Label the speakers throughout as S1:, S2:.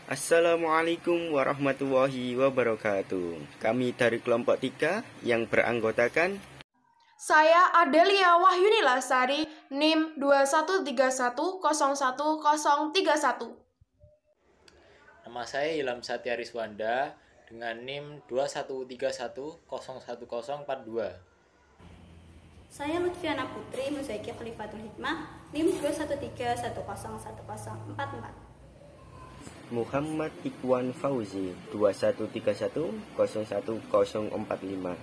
S1: Assalamualaikum warahmatullahi wabarakatuh. Kami dari kelompok 3 yang beranggotakan
S2: Saya Adelia Wahyuni Lasari, NIM 2131010131.
S3: Nama saya Ilham Satya Riswanda dengan NIM 2131011042.
S4: Saya Lutfiana Putri Muzaiki Khalifatul Hikmah, NIM 2131011044.
S1: Muhammad Ikhwan Fauzi 2131011045.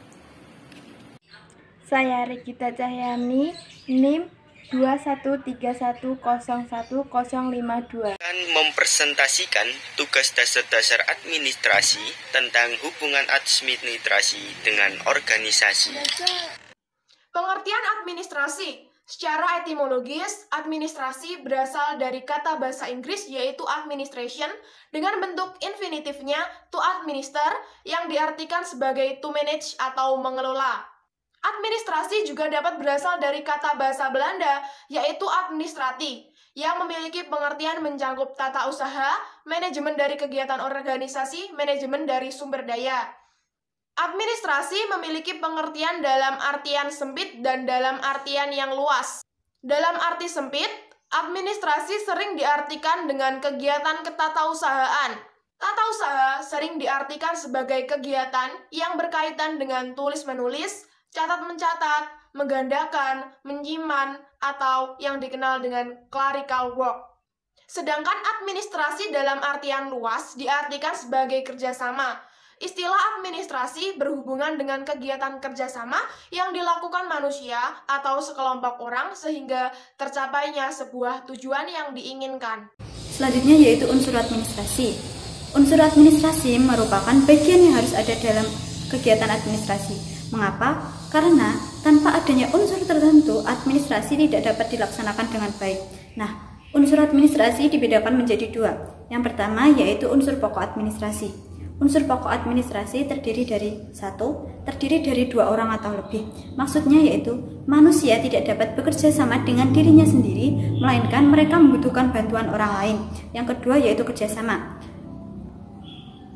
S5: Saya Regita Cahyani, NIM 2131011052.
S1: Akan mempresentasikan tugas dasar-dasar administrasi tentang hubungan administrasi dengan organisasi.
S2: Pengertian administrasi. Secara etimologis, administrasi berasal dari kata bahasa Inggris yaitu administration dengan bentuk infinitifnya to administer yang diartikan sebagai to manage atau mengelola. Administrasi juga dapat berasal dari kata bahasa Belanda yaitu administrati yang memiliki pengertian mencakup tata usaha, manajemen dari kegiatan organisasi, manajemen dari sumber daya. Administrasi memiliki pengertian dalam artian sempit dan dalam artian yang luas. Dalam arti sempit, administrasi sering diartikan dengan kegiatan ketatausahaan. Tata usaha sering diartikan sebagai kegiatan yang berkaitan dengan tulis-menulis, catat-mencatat, menggandakan, menyimpan, atau yang dikenal dengan clerical work. Sedangkan administrasi dalam artian luas diartikan sebagai kerjasama. Istilah administrasi berhubungan dengan kegiatan kerjasama yang dilakukan manusia atau sekelompok orang sehingga tercapainya sebuah tujuan yang diinginkan.
S4: Selanjutnya yaitu unsur administrasi. Unsur administrasi merupakan bagian yang harus ada dalam kegiatan administrasi. Mengapa? Karena tanpa adanya unsur tertentu, administrasi tidak dapat dilaksanakan dengan baik. Nah, unsur administrasi dibedakan menjadi dua. Yang pertama yaitu unsur pokok administrasi. Unsur pokok administrasi terdiri dari dua orang atau lebih. Maksudnya yaitu manusia tidak dapat bekerja sama dengan dirinya sendiri, melainkan mereka membutuhkan bantuan orang lain. Yang kedua yaitu kerjasama.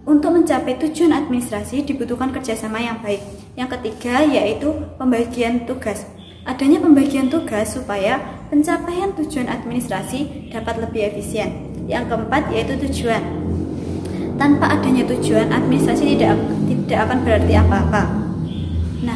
S4: Untuk mencapai tujuan administrasi dibutuhkan kerjasama yang baik. Yang ketiga yaitu pembagian tugas. Adanya pembagian tugas supaya pencapaian tujuan administrasi dapat lebih efisien. Yang keempat yaitu tujuan. Tanpa adanya tujuan, administrasi tidak akan berarti apa-apa. Nah,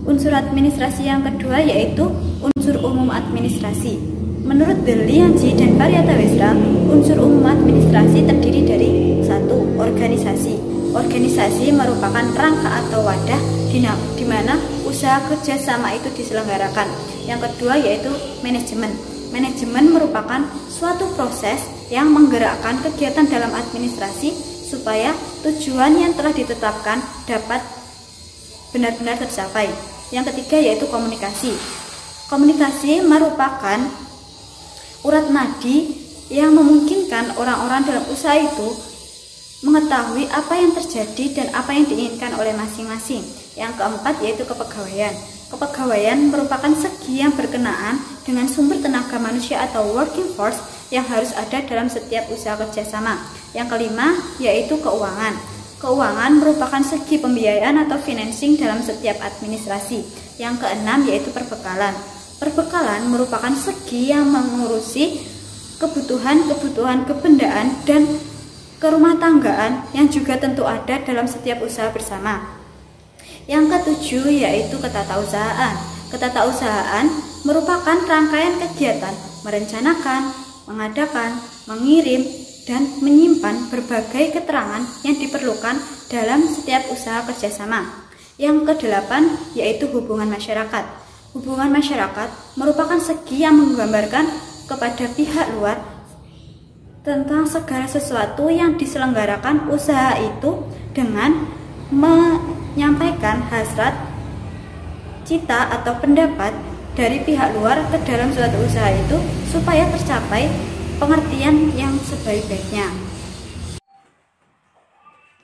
S4: unsur administrasi yang kedua yaitu unsur umum administrasi. Menurut Berlianji dan Paryatawestra, unsur umum administrasi terdiri dari 1. Organisasi. Organisasi merupakan rangka atau wadah di mana usaha kerjasama itu diselenggarakan. Yang kedua yaitu manajemen. Manajemen merupakan suatu proses yang menggerakkan kegiatan dalam administrasi supaya tujuan yang telah ditetapkan dapat benar-benar tercapai. Yang ketiga yaitu komunikasi. Komunikasi merupakan urat nadi yang memungkinkan orang-orang dalam usaha itu mengetahui apa yang terjadi dan apa yang diinginkan oleh masing-masing. Yang keempat yaitu kepegawaian. Kepegawaian merupakan segi yang berkenaan dengan sumber tenaga manusia atau working force yang harus ada dalam setiap usaha kerjasama. Yang kelima yaitu keuangan. Keuangan merupakan segi pembiayaan atau financing dalam setiap administrasi. Yang keenam yaitu perbekalan. Perbekalan merupakan segi yang mengurusi kebutuhan kebendaan dan kerumah tanggaan yang juga tentu ada dalam setiap usaha bersama. Yang ketujuh yaitu ketatausahaan. Ketatausahaan merupakan rangkaian kegiatan merencanakan, mengadakan, mengirim, dan menyimpan berbagai keterangan yang diperlukan dalam setiap usaha kerjasama. Yang kedelapan yaitu hubungan masyarakat. Hubungan masyarakat merupakan segi yang menggambarkan kepada pihak luar tentang segala sesuatu yang diselenggarakan usaha itu dengan menyampaikan hasrat, cita atau pendapat dari pihak luar ke dalam suatu usaha itu supaya tercapai pengertian yang sebaik-baiknya.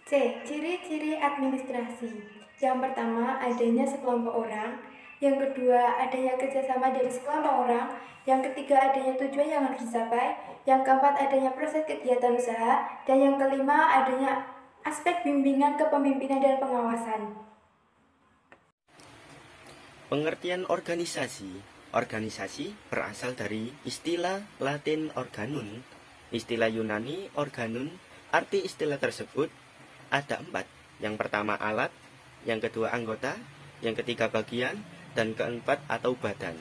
S5: C. Ciri-ciri administrasi. Yang pertama, adanya sekelompok orang. Yang kedua, adanya kerjasama dari sekelompok orang. Yang ketiga, adanya tujuan yang harus dicapai. Yang keempat, adanya proses kegiatan usaha. Dan yang kelima, adanya aspek bimbingan kepemimpinan dan pengawasan.
S1: Pengertian organisasi. Organisasi berasal dari istilah Latin organum, istilah Yunani organum. Arti istilah tersebut ada 4. Yang pertama alat, yang kedua anggota, yang ketiga bagian, dan keempat atau badan.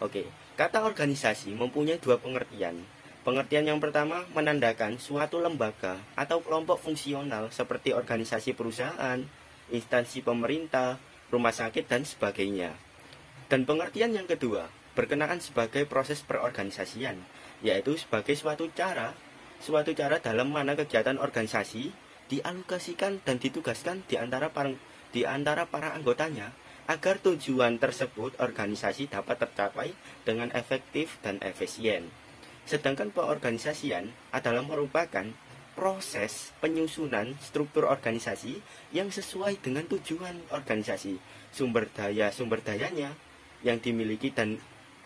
S1: Oke, kata organisasi mempunyai 2 pengertian. Pengertian yang pertama menandakan suatu lembaga atau kelompok fungsional seperti organisasi perusahaan, instansi pemerintah, rumah sakit, dan sebagainya. Dan pengertian yang kedua berkenaan sebagai proses perorganisasian, yaitu sebagai suatu cara dalam mana kegiatan organisasi dialokasikan dan ditugaskan di antara para anggotanya agar tujuan tersebut organisasi dapat tercapai dengan efektif dan efisien. Sedangkan perorganisasian adalah merupakan proses penyusunan struktur organisasi yang sesuai dengan tujuan organisasi, sumber dayanya yang dimiliki dan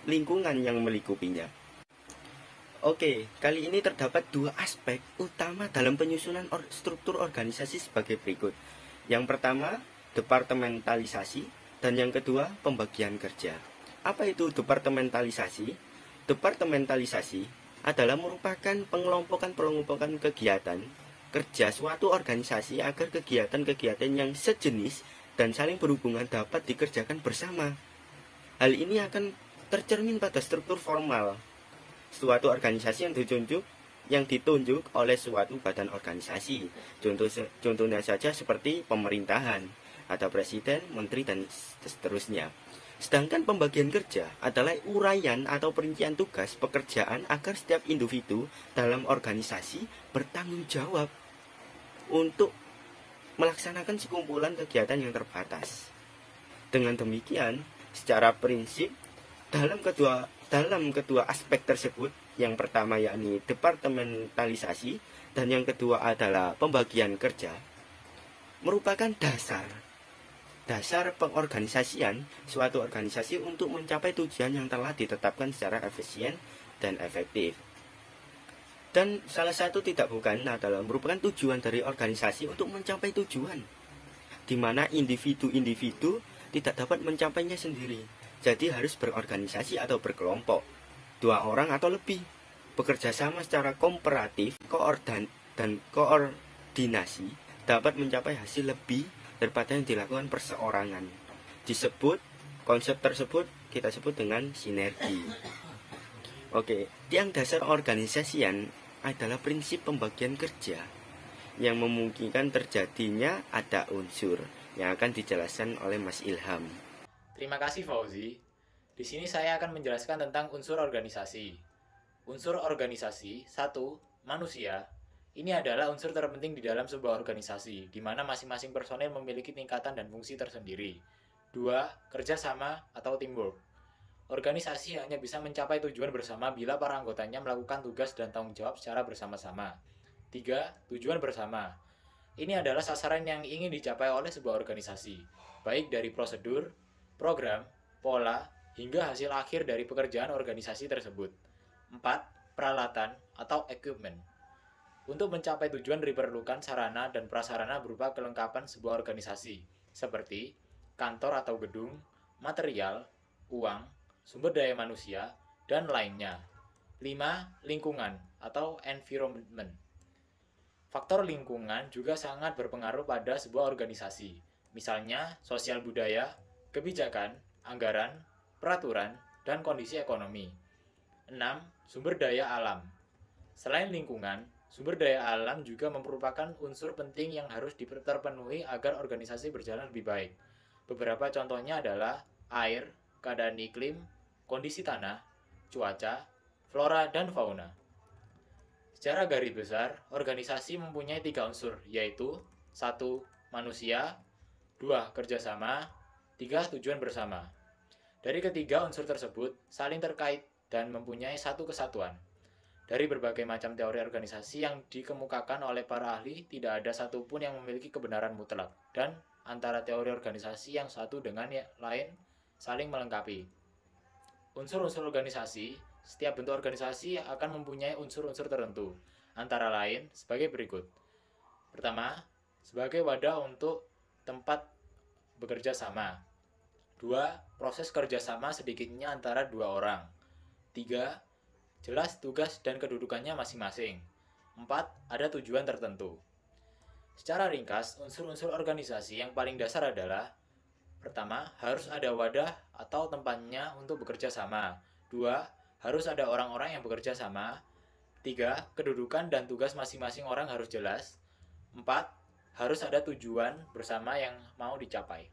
S1: lingkungan yang melingkupinya. Oke, kali ini terdapat 2 aspek utama dalam penyusunan struktur organisasi sebagai berikut. Yang pertama, departementalisasi, dan yang kedua, pembagian kerja. Apa itu departementalisasi? Departementalisasi adalah merupakan pengelompokan kegiatan kerja suatu organisasi agar kegiatan-kegiatan yang sejenis dan saling berhubungan dapat dikerjakan bersama. Hal ini akan tercermin pada struktur formal suatu organisasi yang ditunjuk oleh suatu badan organisasi. Contohnya saja seperti pemerintahan, ada presiden, menteri, dan seterusnya. Sedangkan pembagian kerja adalah uraian atau perincian tugas pekerjaan agar setiap individu dalam organisasi bertanggung jawab untuk melaksanakan sekumpulan kegiatan yang terbatas. Dengan demikian, secara prinsip dalam kedua aspek tersebut, yang pertama yakni departementalisasi dan yang kedua adalah pembagian kerja, merupakan dasar pengorganisasian suatu organisasi untuk mencapai tujuan yang telah ditetapkan secara efisien dan efektif. Dan salah satu tidak bukan adalah merupakan tujuan dari organisasi untuk mencapai tujuan, di mana individu-individu tidak dapat mencapainya sendiri. Jadi harus berorganisasi atau berkelompok, 2 orang atau lebih, bekerja sama secara kooperatif, dan koordinasi dapat mencapai hasil lebih daripada yang dilakukan perseorangan. Konsep tersebut kita sebut dengan sinergi. Oke, tiang dasar organisasian adalah prinsip pembagian kerja yang memungkinkan terjadinya ada unsur yang akan dijelaskan oleh Mas Ilham.
S3: Terima kasih Fauzi. Di sini saya akan menjelaskan tentang unsur organisasi. Unsur organisasi 1. Manusia. Ini adalah unsur terpenting di dalam sebuah organisasi, di mana masing-masing personel memiliki tingkatan dan fungsi tersendiri. 2. Kerjasama atau teamwork. Organisasi hanya bisa mencapai tujuan bersama bila para anggotanya melakukan tugas dan tanggung jawab secara bersama-sama. 3. Tujuan bersama. Ini adalah sasaran yang ingin dicapai oleh sebuah organisasi, baik dari prosedur, program, pola, hingga hasil akhir dari pekerjaan organisasi tersebut. 4. Peralatan atau equipment. Untuk mencapai tujuan diperlukan sarana dan prasarana berupa kelengkapan sebuah organisasi, seperti kantor atau gedung, material, uang, sumber daya manusia, dan lainnya. 5. Lingkungan atau environment. Faktor lingkungan juga sangat berpengaruh pada sebuah organisasi, misalnya sosial budaya, kebijakan, anggaran, peraturan, dan kondisi ekonomi. 6. Sumber daya alam. Selain lingkungan, sumber daya alam juga merupakan unsur penting yang harus terpenuhi agar organisasi berjalan lebih baik. Beberapa contohnya adalah air, keadaan iklim, kondisi tanah, cuaca, flora, dan fauna. Secara garis besar, organisasi mempunyai 3 unsur, yaitu 1. Manusia, 2. Kerjasama, 3. Tujuan bersama. Dari ketiga unsur tersebut saling terkait dan mempunyai satu kesatuan. Dari berbagai macam teori organisasi yang dikemukakan oleh para ahli, tidak ada satupun yang memiliki kebenaran mutlak, dan antara teori organisasi yang satu dengan yang lain saling melengkapi. Unsur-unsur organisasi Setiap bentuk organisasi akan mempunyai unsur-unsur tertentu, antara lain sebagai berikut. Pertama, sebagai wadah untuk tempat bekerja sama. 2. Proses kerjasama sedikitnya antara 2 orang. 3. Jelas tugas dan kedudukannya masing-masing. 4. Ada tujuan tertentu. Secara ringkas, unsur-unsur organisasi yang paling dasar adalah: pertama, harus ada wadah atau tempatnya untuk bekerja sama. 2. Harus ada orang-orang yang bekerja sama. 3. Kedudukan dan tugas masing-masing orang harus jelas. 4. Harus ada tujuan bersama yang mau dicapai.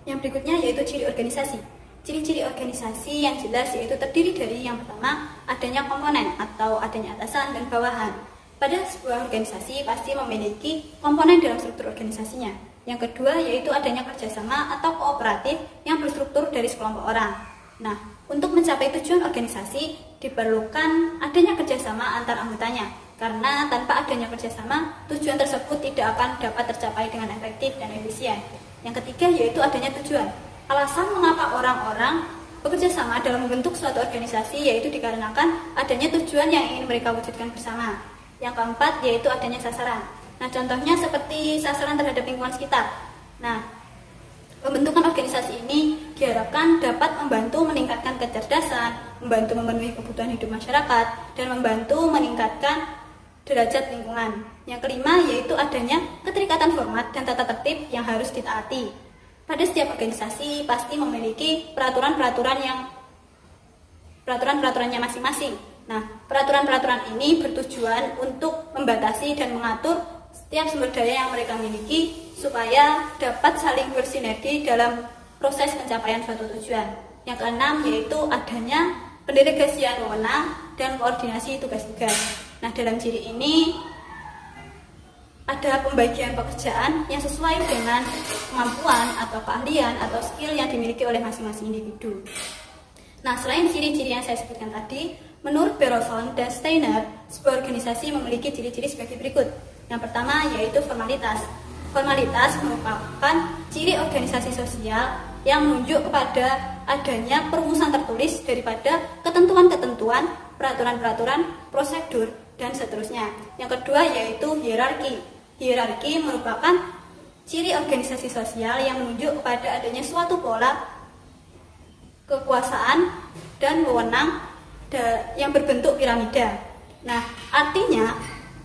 S4: Yang berikutnya yaitu ciri organisasi. Ciri-ciri organisasi yang jelas yaitu terdiri dari yang pertama, adanya komponen atau adanya atasan dan bawahan. Pada sebuah organisasi pasti memiliki komponen dalam struktur organisasinya. Yang kedua yaitu adanya kerjasama atau kooperatif yang berstruktur dari sekelompok orang. Nah, untuk mencapai tujuan organisasi diperlukan adanya kerjasama antar anggotanya. Karena tanpa adanya kerjasama, tujuan tersebut tidak akan dapat tercapai dengan efektif dan efisien. Yang ketiga yaitu adanya tujuan. Alasan mengapa orang-orang bekerja sama dalam membentuk suatu organisasi yaitu dikarenakan adanya tujuan yang ingin mereka wujudkan bersama. Yang keempat yaitu adanya sasaran. Nah, contohnya seperti sasaran terhadap lingkungan sekitar. Nah, pembentukan organisasi ini diharapkan dapat membantu meningkatkan kecerdasan, membantu memenuhi kebutuhan hidup masyarakat, dan membantu meningkatkan derajat lingkungan. Yang kelima yaitu adanya keterikatan format dan tata tertib yang harus ditaati. Pada setiap organisasi pasti memiliki peraturan-peraturannya masing-masing. Nah, peraturan-peraturan ini bertujuan untuk membatasi dan mengatur setiap sumber daya yang mereka miliki supaya dapat saling bersinergi dalam proses pencapaian suatu tujuan. Yang keenam yaitu adanya pendelegasian wewenang dan koordinasi tugas-tugas. Nah, dalam ciri ini ada pembagian pekerjaan yang sesuai dengan kemampuan atau keahlian atau skill yang dimiliki oleh masing-masing individu. Nah, selain ciri-ciri yang saya sebutkan tadi, menurut Berolson dan Steiner, sebuah organisasi memiliki ciri-ciri sebagai berikut. Yang pertama yaitu formalitas. Formalitas merupakan ciri organisasi sosial yang menunjuk kepada adanya perumusan tertulis daripada ketentuan-ketentuan, peraturan-peraturan, prosedur, dan seterusnya. Yang kedua yaitu hierarki. Hierarki merupakan ciri organisasi sosial yang menunjuk kepada adanya suatu pola kekuasaan dan wewenang yang berbentuk piramida. Nah, artinya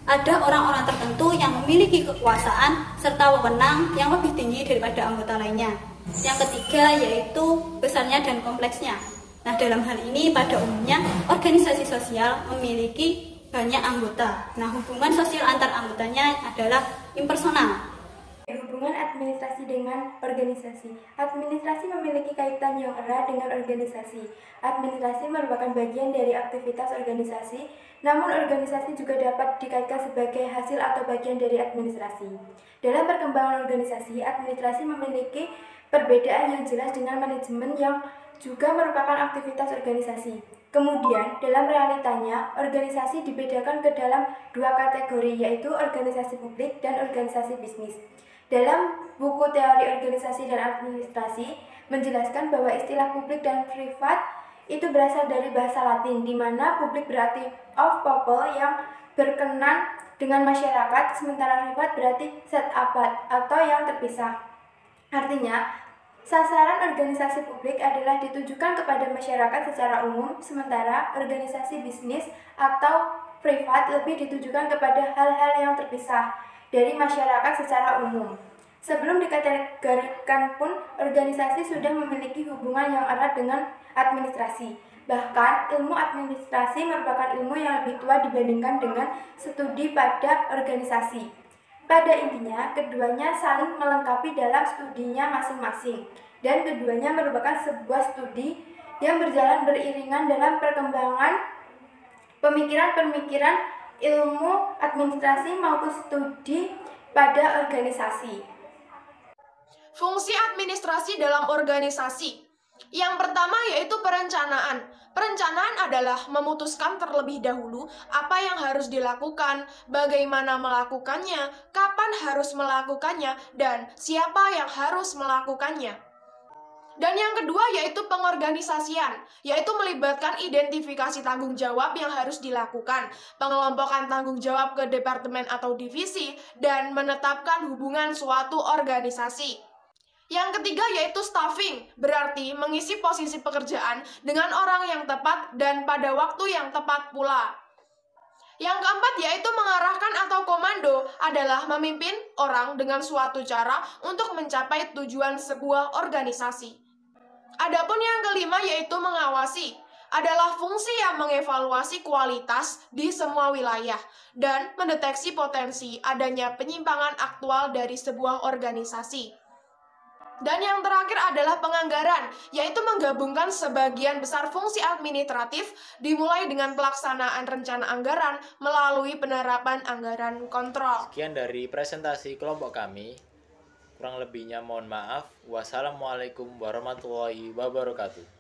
S4: ada orang-orang tertentu yang memiliki kekuasaan serta wewenang yang lebih tinggi daripada anggota lainnya. Yang ketiga yaitu besarnya dan kompleksnya. Nah, dalam hal ini pada umumnya organisasi sosial memiliki banyak anggota. Nah, hubungan sosial antar anggotanya adalah impersonal.
S5: Hubungan administrasi dengan organisasi. Administrasi memiliki kaitan yang erat dengan organisasi. Administrasi merupakan bagian dari aktivitas organisasi, namun organisasi juga dapat dikaitkan sebagai hasil atau bagian dari administrasi. Dalam perkembangan organisasi, administrasi memiliki perbedaan yang jelas dengan manajemen yang juga merupakan aktivitas organisasi. Kemudian, dalam realitanya, organisasi dibedakan ke dalam dua kategori, yaitu organisasi publik dan organisasi bisnis. Dalam buku teori organisasi dan administrasi, menjelaskan bahwa istilah publik dan privat itu berasal dari bahasa Latin, di mana publik berarti of people yang berkenan dengan masyarakat, sementara privat berarti set apart atau yang terpisah. Artinya, sasaran organisasi publik adalah ditujukan kepada masyarakat secara umum, sementara organisasi bisnis atau privat lebih ditujukan kepada hal-hal yang terpisah dari masyarakat secara umum. Sebelum dikategorikan pun, organisasi sudah memiliki hubungan yang erat dengan administrasi. Bahkan, ilmu administrasi merupakan ilmu yang lebih tua dibandingkan dengan studi pada organisasi. Pada intinya, keduanya saling melengkapi dalam studinya masing-masing, dan keduanya merupakan sebuah studi yang berjalan beriringan dalam perkembangan pemikiran-pemikiran ilmu administrasi maupun studi pada organisasi.
S2: Fungsi administrasi dalam organisasi. Yang pertama yaitu perencanaan. Perencanaan adalah memutuskan terlebih dahulu apa yang harus dilakukan, bagaimana melakukannya, kapan harus melakukannya, dan siapa yang harus melakukannya. Dan yang kedua yaitu pengorganisasian, yaitu melibatkan identifikasi tanggung jawab yang harus dilakukan, pengelompokan tanggung jawab ke departemen atau divisi, dan menetapkan hubungan suatu organisasi. Yang ketiga yaitu staffing, berarti mengisi posisi pekerjaan dengan orang yang tepat dan pada waktu yang tepat pula. Yang keempat yaitu mengarahkan atau komando adalah memimpin orang dengan suatu cara untuk mencapai tujuan sebuah organisasi. Adapun yang kelima yaitu mengawasi, adalah fungsi yang mengevaluasi kualitas di semua wilayah dan mendeteksi potensi adanya penyimpangan aktual dari sebuah organisasi. Dan yang terakhir adalah penganggaran, yaitu menggabungkan sebagian besar fungsi administratif dimulai dengan pelaksanaan rencana anggaran melalui penerapan anggaran kontrol.
S3: Sekian dari presentasi kelompok kami. Kurang lebihnya mohon maaf. Wassalamualaikum warahmatullahi wabarakatuh.